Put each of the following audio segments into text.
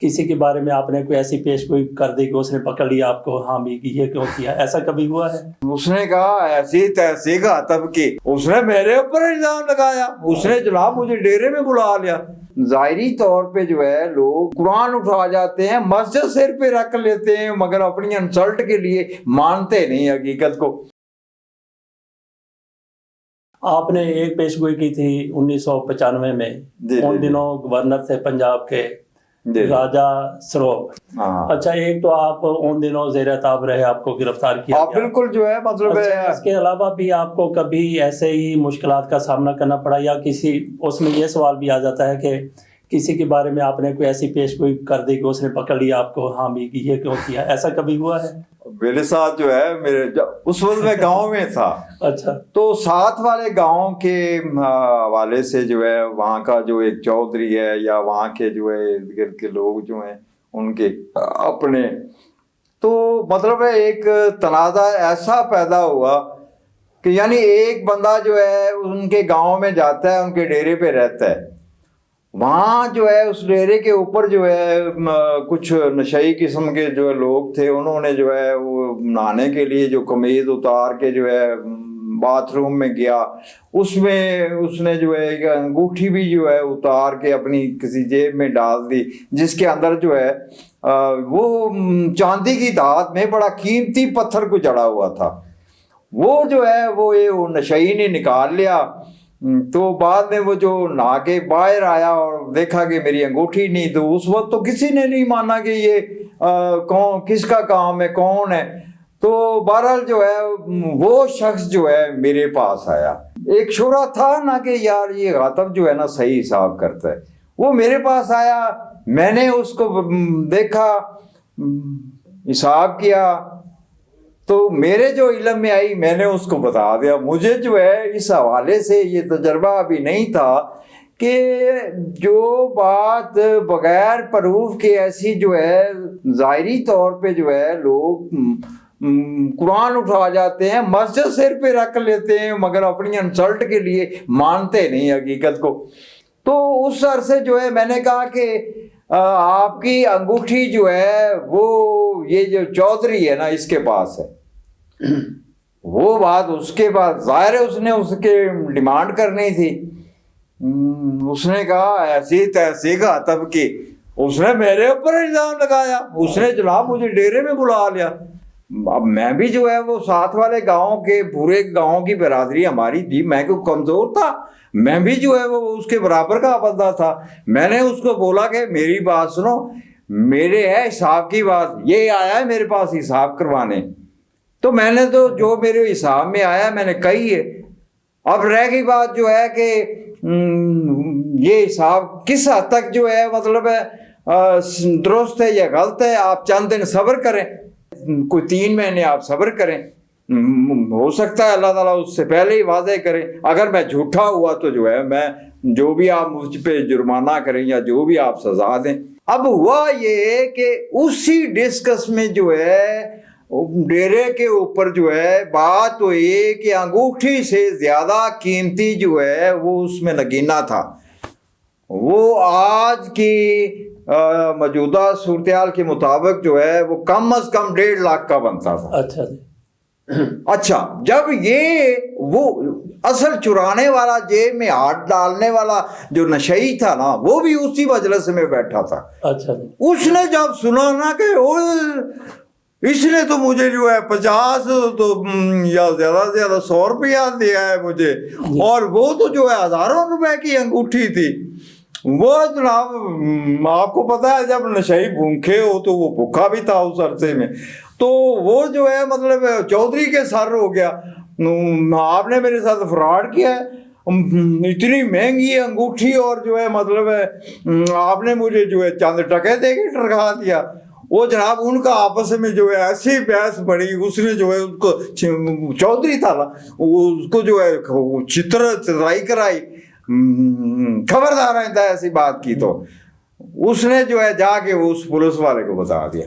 کسی کے بارے میں آپ نے کوئی ایسی پیش گوئی کر دی کہ اس نے پکڑ لیا آپ کو، ہاں بھی یہ کیوں کیا، ایسا کبھی ہوا ہے؟ اس نے کہا ایسی تیسی کا تب کی، اس نے میرے اوپر الزام لگایا، اس نے جناب مجھے ڈیرے میں بلا لیا۔ ظاہری طور پہ جو ہے لوگ قرآن اٹھا جاتے ہیں، مسجد سر پہ رکھ لیتے ہیں، مگر اپنی انسلٹ کے لیے مانتے نہیں حقیقت کو۔ آپ نے ایک پیش گوئی کی تھی 1995 میں، ان دنوں گورنر تھے پنجاب کے راجہ سروپ۔ اچھا، ایک تو آپ ان دنوں زیر اعتاب رہے، آپ کو گرفتار کیا گیا۔ بالکل جو ہے مطلب اس کے علاوہ بھی آپ کو کبھی ایسے ہی مشکلات کا سامنا کرنا پڑا، یا کسی اس میں یہ سوال بھی آ جاتا ہے کہ کسی کے بارے میں آپ نے کوئی ایسی پیش گوئی کر دی کہ اس نے پکڑ لیا آپ کو، ہاں بھی یہ کیوں کیا، ایسا کبھی ہوا ہے؟ میرے ساتھ جو ہے اس وقت میں گاؤں میں تھا۔ اچھا، تو ساتھ والے گاؤں کے حوالے سے جو ہے وہاں کا جو ایک چودھری ہے یا وہاں کے جو ہے ارد گرد کے لوگ جو ہیں ان کے اپنے، تو مطلب ہے ایک تنازع ایسا پیدا ہوا کہ یعنی ایک بندہ جو ہے ان کے گاؤں میں جاتا ہے، ان کے ڈیرے پہ رہتا ہے، وہاں جو ہے اس ڈیرے کے اوپر جو ہے کچھ نشئی قسم کے جو لوگ تھے، انہوں نے جو ہے وہ نہانے کے لیے جو قمیض اتار کے جو ہے باتھ روم میں گیا، اس میں اس نے جو ہے ایک انگوٹھی بھی جو ہے اتار کے اپنی کسی جیب میں ڈال دی، جس کے اندر جو ہے وہ چاندی کی دھات میں بڑا قیمتی پتھر کو جڑا ہوا تھا۔ وہ جو ہے وہ نشئی نے نکال لیا۔ تو بعد میں وہ جو نہا کے باہر آیا اور دیکھا کہ میری انگوٹھی نہیں، تو اس وقت تو کسی نے نہیں مانا کہ یہ کس کا کام ہے، کون ہے۔ تو بہرحال جو ہے وہ شخص جو ہے میرے پاس آیا، ایک شورا تھا نا کہ یار یہ غاطب جو ہے نا صحیح حساب کرتا ہے، وہ میرے پاس آیا، میں نے اس کو دیکھا، حساب کیا، تو میرے جو علم میں آئی میں نے اس کو بتا دیا۔ مجھے جو ہے اس حوالے سے یہ تجربہ ابھی نہیں تھا کہ جو بات بغیر پروف کے ایسی جو ہے ظاہری طور پہ جو ہے لوگ قرآن اٹھا جاتے ہیں، مسجد سر پہ رکھ لیتے ہیں، مگر اپنی انسلٹ کے لیے مانتے نہیں حقیقت کو۔ تو اس عرصے جو ہے میں نے کہا کہ آپ کی انگوٹھی جو ہے وہ یہ جو چودھری ہے نا اس کے پاس ہے۔ وہ بات اس کے بعد ظاہر ہے اس نے اس کے ڈیمانڈ کرنی تھی۔ اس نے کہا ایسی تیسی کا تب کی، اس نے میرے اوپر الزام لگایا، اس نے جناب مجھے ڈیرے میں بلا لیا۔ اب میں بھی جو ہے وہ ساتھ والے گاؤں کے پورے گاؤں کی برادری ہماری تھی، میں کوئی کمزور تھا، میں بھی جو ہے وہ اس کے برابر کا بندہ تھا۔ میں نے اس کو بولا کہ میری بات سنو، میرے ہے حساب کی بات، یہ آیا ہے میرے پاس حساب کروانے، تو میں نے تو جو میرے حساب میں آیا میں نے کہی ہے۔ اب رہ گئی بات جو ہے کہ یہ حساب کس حد تک جو ہے مطلب ہے درست ہے یا غلط ہے، آپ چند دن صبر کریں، کوئی 3 مہینے آپ صبر کریں، ہو سکتا ہے اللہ تعالیٰ اس سے پہلے ہی واضح کریں۔ اگر میں جھوٹا ہوا تو جو ہے میں جو بھی آپ مجھ پہ جرمانہ کریں یا جو بھی آپ سزا دیں۔ اب ہوا یہ کہ اسی ڈسکس میں جو ہے ڈیرے کے اوپر جو ہے بات ہوئی کہ انگوٹھی سے زیادہ قیمتی جو ہے وہ اس میں نگینہ تھا، وہ آج کی موجودہ صورتحال کے مطابق جو ہے وہ کم از کم 1.5 لاکھ کا بنتا تھا۔ اچھا، جب یہ وہ اصل چرانے والا جیب میں ہاتھ ڈالنے والا جو نشئی تھا نا وہ بھی اسی مجلس میں بیٹھا تھا۔ اچھا، اس نے جب سنا نا کہ اس نے تو مجھے جو ہے 50 تو یا زیادہ سے زیادہ 100 روپیہ دیا ہے مجھے، اور وہ تو جو ہے ہزاروں روپے کی انگوٹھی تھی، وہ جناب آپ کو پتا ہے جب نشئی بھوکے ہو تو وہ بھوکا بھی تھا اس عرصے میں، تو وہ جو ہے مطلب چودھری کے سر ہو گیا، آپ نے میرے ساتھ فراڈ کیا ہے، اتنی مہنگی انگوٹھی اور جو ہے مطلب آپ نے مجھے جو ہے چند ٹکے دے کے ٹرکا دیا۔ وہ جناب ان کا آپس میں جو ہے ایسی بحث پڑی، اس نے جو ہے اس کو چودھری تھا نا اس کو جو ہے چترائی کرائی، خبردار رہتا ہے ایسی بات کی، تو اس نے جو ہے جا کے اس پولیس والے کو بتا دیا۔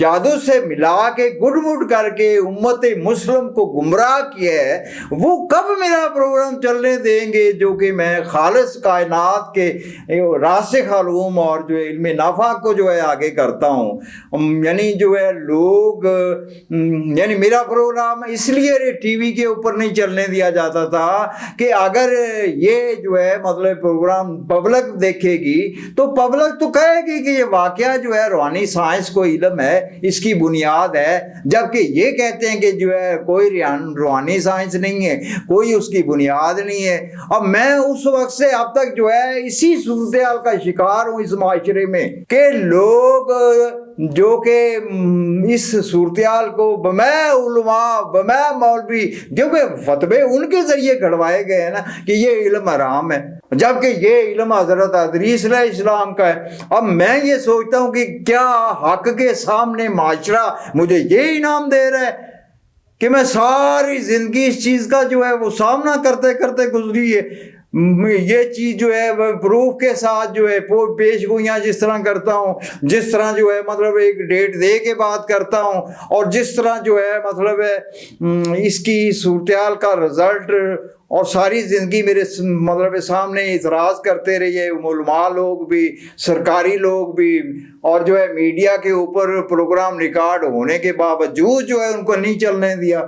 جادو سے ملا کے گڈ مڈ کر کے امت مسلم کو گمراہ کیا ہے، وہ کب میرا پروگرام چلنے دیں گے جو کہ میں خالص کائنات کے راسخ علوم اور جو علم نافع کو جو ہے آگے کرتا ہوں۔ یعنی جو ہے لوگ یعنی میرا پروگرام اس لیے ٹی وی کے اوپر نہیں چلنے دیا جاتا تھا کہ اگر یہ جو ہے مطلب پروگرام پبلک دیکھے گی تو پبلک تو کہے گی کہ یہ واقعہ جو ہے روحانی سائنس کو علم ہے، اس کی بنیاد ہے، جبکہ یہ کہتے ہیں کہ جو ہے کوئی روحانی سائنس نہیں ہے، کوئی اس کی بنیاد نہیں ہے۔ اب میں اس وقت سے اب تک جو ہے اسی صورتحال کا شکار ہوں اس معاشرے میں کہ لوگ جو کہ اس صورتحال کو بمیں علماء بمیں مولوی، جو کہ فتوے ان کے ذریعے گھڑوائے گئے ہیں نا کہ یہ علم حرام ہے، جبکہ یہ علم حضرت ادریس علیہ السلام کا ہے۔ اب میں یہ سوچتا ہوں کہ کیا حق کے سامنے معاشرہ مجھے یہ انعام دے رہا ہے کہ میں ساری زندگی اس چیز کا جو ہے وہ سامنا کرتے کرتے گزری ہے، یہ چیز جو ہے پروف کے ساتھ جو ہے پیش گوئیاں جس طرح کرتا ہوں، جس طرح جو ہے مطلب ایک ڈیٹ دے کے بات کرتا ہوں، اور جس طرح جو ہے مطلب ہے اس کی صورتحال کا رزلٹ، اور ساری زندگی میرے مطلب سامنے اعتراض کرتے رہیے علماء لوگ بھی، سرکاری لوگ بھی، اور جو ہے میڈیا کے اوپر پروگرام ریکارڈ ہونے کے باوجود جو ہے ان کو نہیں چلنے دیا۔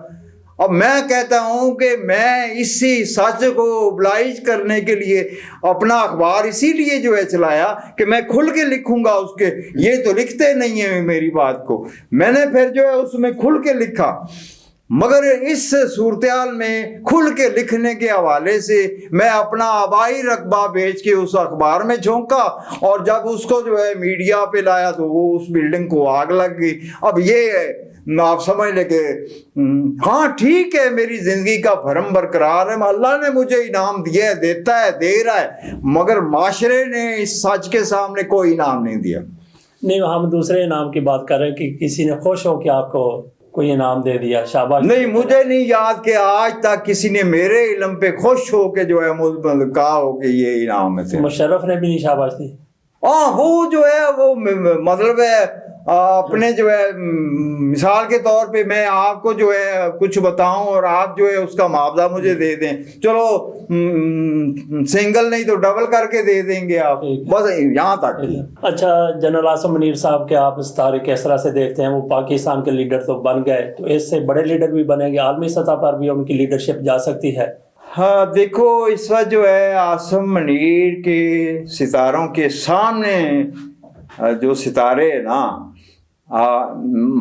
اب میں کہتا ہوں کہ میں اسی سچ کو ابلائش کرنے کے لیے اپنا اخبار اسی لیے جو ہے چلایا کہ میں کھل کے لکھوں گا اس کے، یہ تو لکھتے نہیں ہیں میری بات کو، میں نے پھر جو ہے اس میں کھل کے لکھا، مگر اس صورتحال میں کھل کے لکھنے کے حوالے سے میں اپنا آبائی رقبہ بیچ کے اس اخبار میں جھونکا، اور جب اس کو جو ہے میڈیا پہ لایا تو وہ اس بلڈنگ کو آگ لگ گئی۔ اب یہ آپ سمجھ لیں کہ ہاں ٹھیک ہے، میری زندگی کا بھرم برقرار ہے، اللہ نے مجھے انعام دیا ہے، دیتا ہے، دے رہا ہے، مگر معاشرے نے اس سچ کے سامنے کوئی انعام نہیں دیا۔ نہیں، ہم دوسرے انعام کی بات کر رہے ہیں کہ کسی نے خوش ہو کہ آپ کو کوئی انعام دے دیا، شاباش۔ نہیں، مجھے نہیں یاد کہ آج تک کسی نے میرے علم پہ خوش ہو کے جو ہے کہا ہو کہ یہ انعام ہے۔ مشرف نے بھی نہیں شاباش دی؟ ہاں، وہ جو ہے وہ مطلب ہے اپنے جو ہے مثال کے طور پہ میں آپ کو جو ہے کچھ بتاؤں اور آپ جو ہے اس کا معاوضہ مجھے دے دیں، چلو سنگل نہیں تو ڈبل کر کے دے دیں گے آپ، بس یہاں تک۔ اچھا، جنرل عاصم منیر صاحب کے آپ ستارے کس طرح سے دیکھتے ہیں؟ وہ پاکستان کے لیڈر تو بن گئے، تو اس سے بڑے لیڈر بھی بنیں گے، عالمی سطح پر بھی ان کی لیڈرشپ جا سکتی ہے؟ ہاں دیکھو، اس وقت جو ہے عاصم منیر کے ستاروں کے سامنے جو ستارے ہیں نا،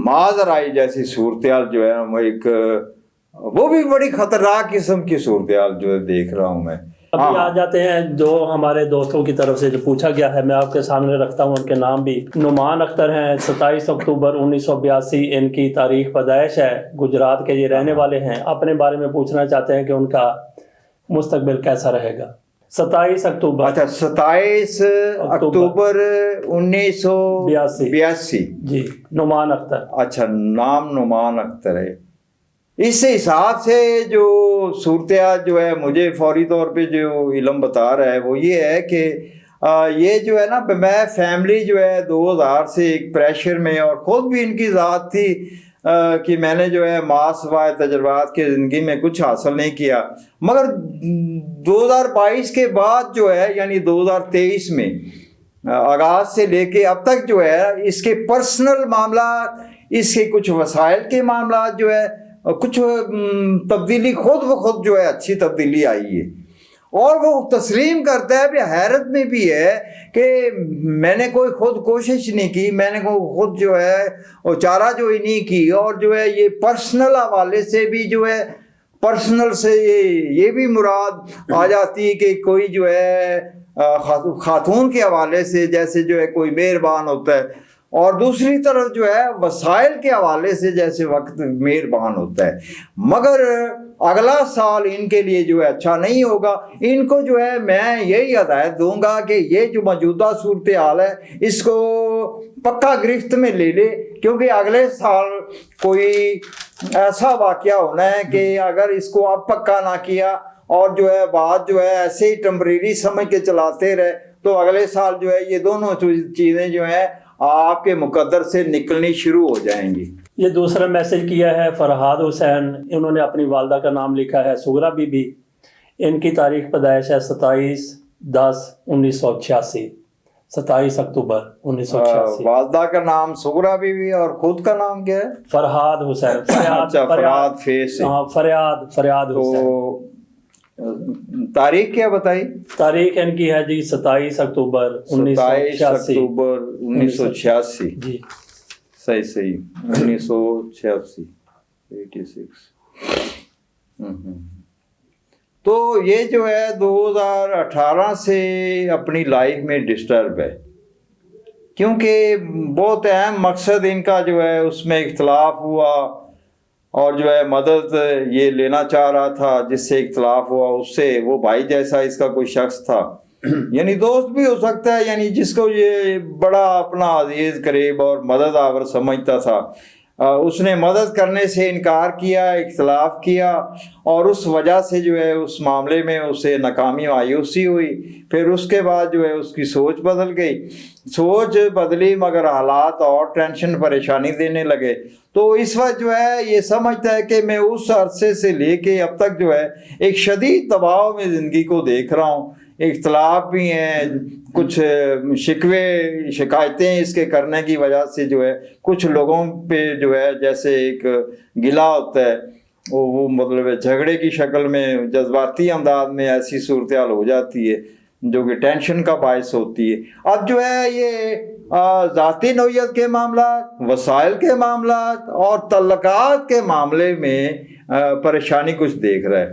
مازرائی جیسی صورتحال جو ہے وہ بھی بڑی خطرناک قسم کی صورتحال جو ہے دیکھ رہا ہوں میں۔ ابھی آ جاتے ہیں جو ہمارے دوستوں کی طرف سے جو پوچھا گیا ہے، میں آپ کے سامنے رکھتا ہوں ان کے نام بھی۔ نعمان اختر ہیں، 27 اکتوبر 1982 ان کی تاریخ پیدائش ہے، گجرات کے یہ رہنے والے ہیں، اپنے بارے میں پوچھنا چاہتے ہیں کہ ان کا مستقبل کیسا رہے گا؟ 27 اکتوبر، اچھا 27 اکتوبر 1982۔ جی، نعمان اختر۔ اچھا، نام نعمان اختر ہے۔ اس حساب سے جو صورتحال جو ہے مجھے فوری طور پہ جو علم بتا رہا ہے وہ یہ ہے کہ یہ جو ہے نا، میں فیملی جو ہے 2000 سے ایک پریشر میں، اور خود بھی ان کی ذات تھی کہ میں نے جو ہے ماسوائے تجربات کے زندگی میں کچھ حاصل نہیں کیا، مگر 2022 کے بعد جو ہے یعنی 2023 میں آغاز سے لے کے اب تک جو ہے اس کے پرسنل معاملات، اس کے کچھ وسائل کے معاملات جو ہے کچھ تبدیلی خود بخود جو ہے اچھی تبدیلی آئی ہے، اور وہ تسلیم کرتا ہے، بھی حیرت میں بھی ہے کہ میں نے کوئی خود کوشش نہیں کی، میں نے کوئی خود جو ہے چارہ جوئی نہیں کی، اور جو ہے یہ پرسنل حوالے سے بھی جو ہے پرسنل سے یہ بھی مراد آ جاتی ہے کہ کوئی جو ہے خاتون کے حوالے سے جیسے جو ہے کوئی مہربان ہوتا ہے، اور دوسری طرف جو ہے وسائل کے حوالے سے جیسے وقت مہربان ہوتا ہے، مگر اگلا سال ان کے لیے جو ہے اچھا نہیں ہوگا۔ ان کو جو ہے میں یہی ہدایت دوں گا کہ یہ جو موجودہ صورتحال ہے اس کو پکا گرفت میں لے لے، کیونکہ اگلے سال کوئی ایسا واقعہ ہونا ہے کہ اگر اس کو اب پکا نہ کیا اور جو ہے بات جو ہے ایسے ہی ٹمپریری سمجھ کے چلاتے رہے تو اگلے سال جو ہے یہ دونوں چیزیں جو ہیں آپ کے مقدر سے نکلنی شروع ہو جائیں گی۔ یہ دوسرا میسج کیا ہے فرحاد حسین، انہوں نے اپنی والدہ کا نام لکھا ہے سغرا بی بی، ان کی تاریخ پیدائش ہے 27/10/1986، 27 اکتوبر 1986۔ والدہ کا نام سغرا بی بی اور خود کا نام کیا ہے؟ فرحاد حسین۔ اچھا، فرحاد فیس۔ ہاں، فریاد حسین۔ تو تاریخ کیا بتائی؟ تاریخ ان کی ہے جی 27 اکتوبر 1986۔ 1986۔ جی صحیح 1986، 86۔ تو یہ جو ہے 2018 سے اپنی لائف میں ڈسٹرب ہے، کیونکہ بہت اہم مقصد ان کا جو ہے اس میں اختلاف ہوا، اور جو ہے مدد یہ لینا چاہ رہا تھا، جس سے اختلاف ہوا اس سے، وہ بھائی جیسا اس کا کوئی شخص تھا، یعنی دوست بھی ہو سکتا ہے، یعنی جس کو یہ بڑا اپنا عزیز قریب اور مدد آور سمجھتا تھا، اس نے مدد کرنے سے انکار کیا، اختلاف کیا، اور اس وجہ سے جو ہے اس معاملے میں اسے ناکامی مایوسی ہوئی۔ پھر اس کے بعد جو ہے اس کی سوچ بدل گئی، سوچ بدلی مگر حالات اور ٹینشن پریشانی دینے لگے، تو اس وقت جو ہے یہ سمجھتا ہے کہ میں اس عرصے سے لے کے اب تک جو ہے ایک شدید دباؤ میں زندگی کو دیکھ رہا ہوں، اختلاف بھی ہیں، کچھ شکوے شکایتیں اس کے کرنے کی وجہ سے جو ہے کچھ لوگوں پہ جو ہے جیسے ایک گلہ ہوتا ہے، وہ مطلب جھگڑے کی شکل میں جذباتی انداز میں ایسی صورتحال ہو جاتی ہے جو کہ ٹینشن کا باعث ہوتی ہے۔ اب جو ہے یہ ذاتی نوعیت کے معاملات، وسائل کے معاملات اور تعلقات کے معاملے میں پریشانی کچھ دیکھ رہا ہے۔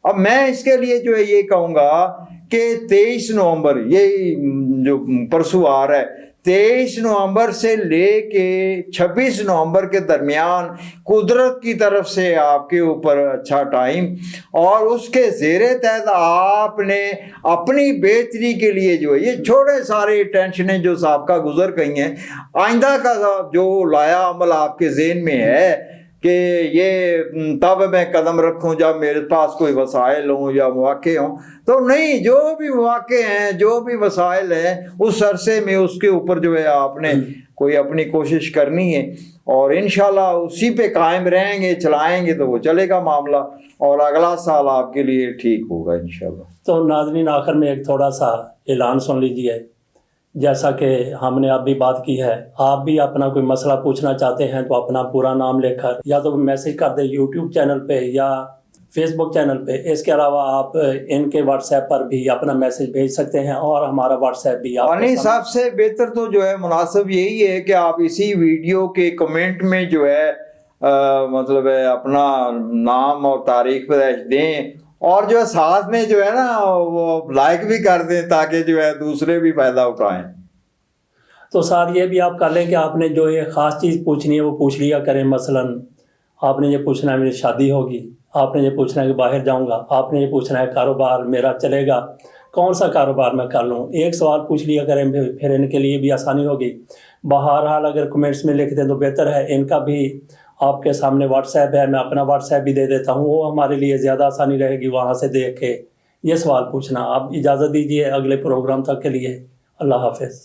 اب میں اس کے لیے جو ہے یہ کہوں گا کہ 23 نومبر، یہی جو پرسوں آ رہا ہے، 23 نومبر سے لے کے 26 نومبر کے درمیان قدرت کی طرف سے آپ کے اوپر اچھا ٹائم، اور اس کے زیر تحت آپ نے اپنی بہتری کے لیے جو ہے یہ چھوڑے سارے ٹینشنیں جو سابقہ گزر گئی ہیں، آئندہ کا جو لایا عمل آپ کے ذہن میں ہے کہ یہ تب میں قدم رکھوں جب میرے پاس کوئی وسائل ہوں یا مواقع ہوں، تو نہیں، جو بھی مواقع ہیں، جو بھی وسائل ہیں، اس عرصے میں اس کے اوپر جو ہے آپ نے کوئی اپنی کوشش کرنی ہے، اور انشاءاللہ اسی پہ قائم رہیں گے، چلائیں گے تو وہ چلے گا معاملہ، اور اگلا سال آپ کے لیے ٹھیک ہوگا انشاءاللہ۔ تو ناظرین، آخر میں ایک تھوڑا سا اعلان سن لیجیے، جیسا کہ ہم نے اب بھی بات کی ہے، آپ بھی اپنا کوئی مسئلہ پوچھنا چاہتے ہیں تو اپنا پورا نام لے کر یا تو میسج کر دیں یوٹیوب چینل پہ یا فیس بک چینل پہ۔ اس کے علاوہ آپ ان کے واٹس ایپ پر بھی اپنا میسج بھیج سکتے ہیں، اور ہمارا واٹس ایپ بھی آپ سب سے بہتر تو جو ہے مناسب یہی ہے کہ آپ اسی ویڈیو کے کمنٹ میں جو ہے مطلب ہے اپنا نام اور تاریخ پیدائش دیں، اور جو ہے ساتھ میں جو ہے نا وہ لائک بھی کر دیں تاکہ جو ہے دوسرے بھی فائدہ اٹھائیں۔ تو ساتھ یہ بھی آپ کر لیں کہ آپ نے جو یہ خاص چیز پوچھنی ہے وہ پوچھ لیا کریں، مثلا آپ نے یہ پوچھنا ہے میری شادی ہوگی، آپ نے یہ پوچھنا ہے کہ باہر جاؤں گا، آپ نے یہ پوچھنا ہے کاروبار میرا چلے گا، کون سا کاروبار میں کر لوں، ایک سوال پوچھ لیا کریں، پھر ان کے لیے بھی آسانی ہوگی۔ بہرحال اگر کمنٹس میں لکھ دیں تو بہتر ہے، ان کا بھی آپ کے سامنے واٹس ایپ ہے، میں اپنا واٹس ایپ بھی دے دیتا ہوں، وہ ہمارے لیے زیادہ آسانی رہے گی وہاں سے دیکھ کے یہ سوال پوچھنا۔ آپ اجازت دیجیے اگلے پروگرام تک کے لیے، اللہ حافظ۔